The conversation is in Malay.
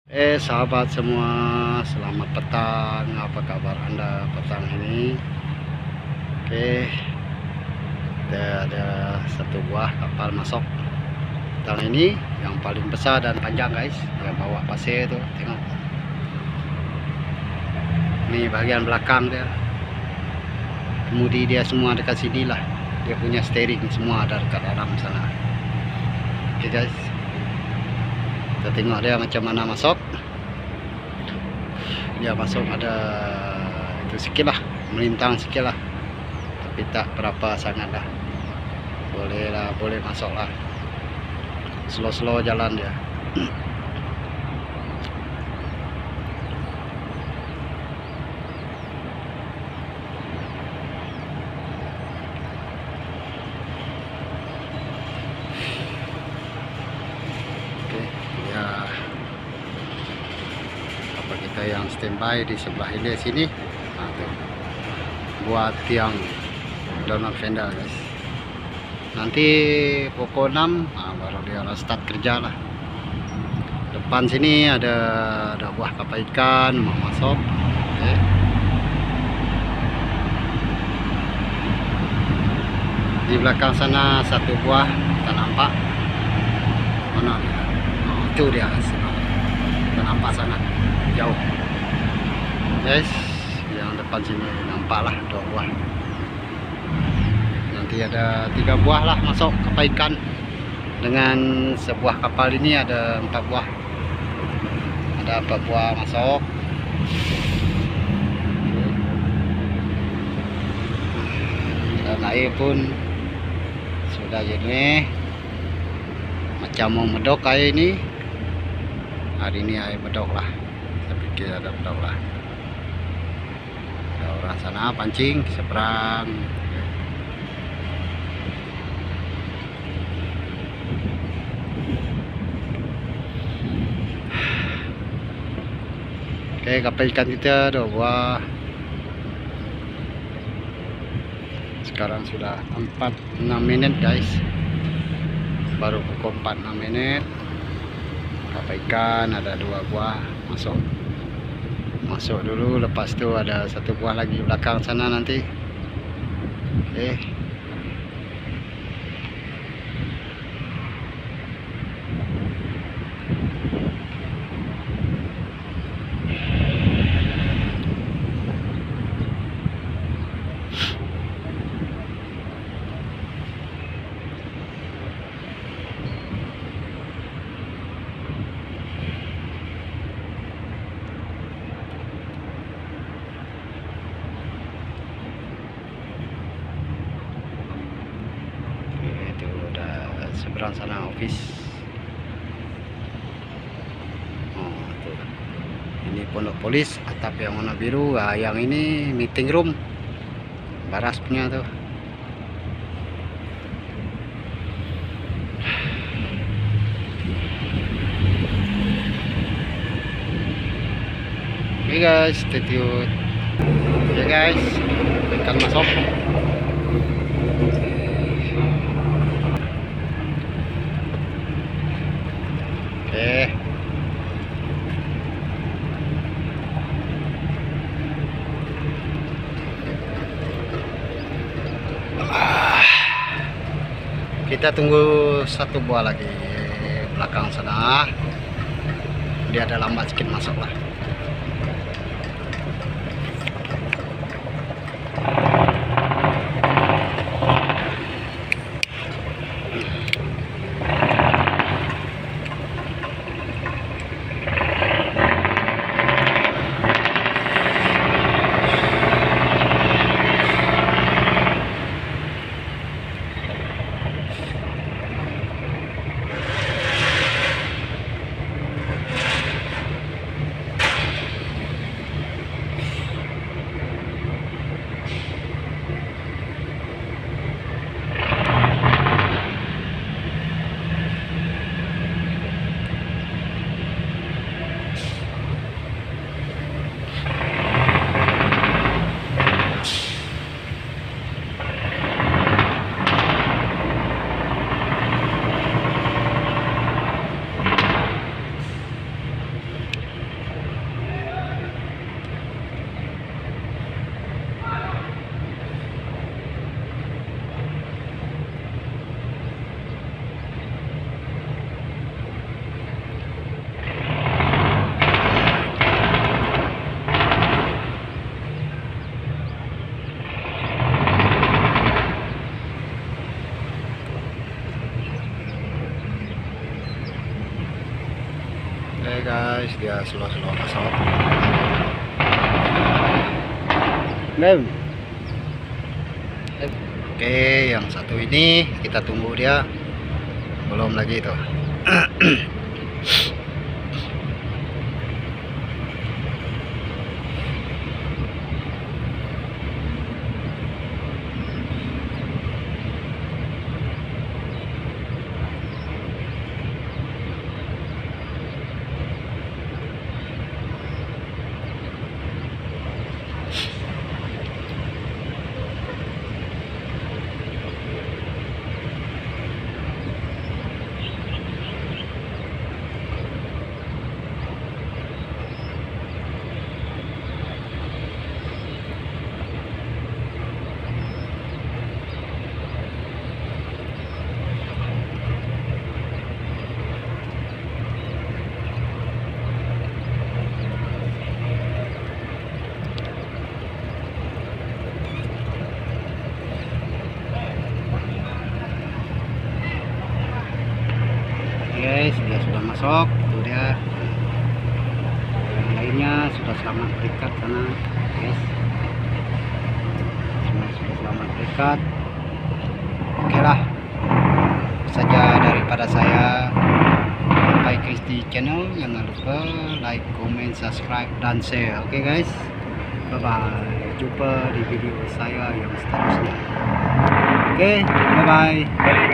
Sahabat semua, selamat petang. Apa kabar Anda petang ini? Kita ada satu buah kapal masuk petang ini, yang paling besar dan panjang guys. Dia bawa pasir tuh, tengok. Ini bagian belakang dia. Kemudi dia semua dekat sini lah. Dia punya steering semua ada dekat dalam sana. Oke guys, kita tengok dia macam mana masuk. Dia masuk ada itu sikit lah, melintang sikit lah, tapi tak berapa sangat lah. Boleh lah, boleh masuk lah. Slow-slow jalan dia. Kita yang standby di sebelah hilir sini, tuh, buat tiang donor fender guys. Nanti pukul 6 baru dia start kerja lah. Depan sini ada buah kapal ikan mau masuk. Di belakang sana satu buah, kita nampak mana dia? Itu dia, kita nampak sana jauh guys. Yang depan sini nampaklah 2 buah. Nanti ada 3 buah lah masuk kapal ikan. Dengan sebuah kapal ini ada 4 buah. Ada 4 buah masuk. Dan air pun sudah jernih, macam mau medok air ini. Hari ini air medok lah. Ada bedok lah. Ada orang sana pancing seberang. Oke, kapal ikan kita 2 buah. Sekarang sudah 4-6 menit guys. Baru pukul 4-6 menit. Kapal ikan ada 2 buah masuk dulu, lepas tu ada 1 buah lagi belakang sana nanti. Seberang sana office. Tuh. Ini pondok polis, atap yang warna biru. Yang ini meeting room, baras punya tuh. Oke guys, stay tune. Oke guys, ikan masuk. Kita tunggu 1 buah lagi belakang sana. Dia ada lambat sedikit masuk lah. guys, dia slow-slow masuk. Belum. Oke, yang satu ini kita tunggu dia. Belum lagi itu. Guys, dia sudah masuk. Tuh dia. Yang lainnya sudah selamat terikat sana, guys. Semua sudah selamat terikat. Oke lah. Saja daripada saya, Pai Kristi channel. Jangan lupa like, comment, subscribe, dan share. Oke guys. Bye bye. Jumpa di video saya yang seterusnya. Oke, bye bye.